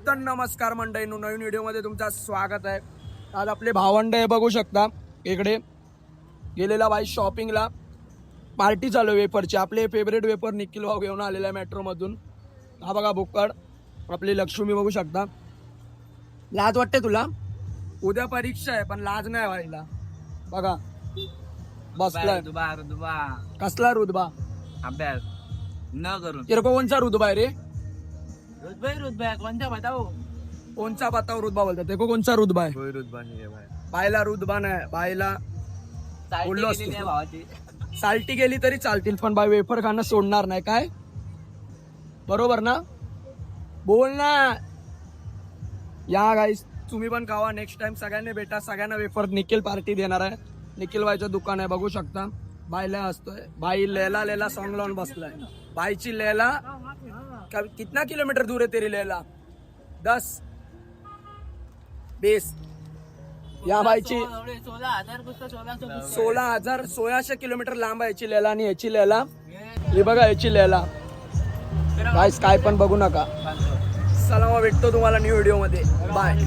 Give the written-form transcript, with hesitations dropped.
तर नमस्कार मंडळींनो, नवीन व्हिडिओमध्ये तुमचं स्वागत आहे. आज आपले भावंड हे बघू शकता. इकडे गेलेला बाई शॉपिंगला, पार्टी चालू वेफरची. आपले फेवरेट वेफर निखिल भाऊ घेऊन आलेला आहे मेट्रोमधून. हा बघा बुक्कड, आपली लक्ष्मी बघू शकता. लाज वाटते तुला? उद्या परीक्षा आहे पण लाज नाही व्हायला. बघा बसलाय. कसला रुतबा? अभ्यास न करून तेरे को कोणचा रुतबा आहे रे? रुतबा कोणत्या बताओ? कोणचा बताव रुतबा बोलतात? ते को कोणचा रुतबा आहे? कोई रुतबा नाही आहे भाई. बायला रुतबा नाही. बायला बोललो असतो. गेलेली आहे भावाची. साल्टी गेली तरी चालतील पण बाय वेफर खाणं सोडणार नाही. काय बरोबर ना? बोल ना. या गाईस, तुम्ही पण खावा नेक्स्ट टाइम. सगळ्यांनी भेटा, सगळ्यांना वेफर. निखिल पार्टी देणार आहे. निखिल बाईचं दुकान आहे, बघू शकता. बाईला असतोय. बाई लैला लैला सॉन्ग लावून बसलाय. बाईची लैला कितना किलोमीटर दूर है तेरी लैला? 10 20. या बाईची 16,000 1600 किलोमीटर लांब आहे याची लैला. आणि याची लैला हे बघा, याची लैला. गाईस काय पण बघू नका. चला मग भेटतो तुम्हाला न्यू व्हिडिओ मध्ये. बाय.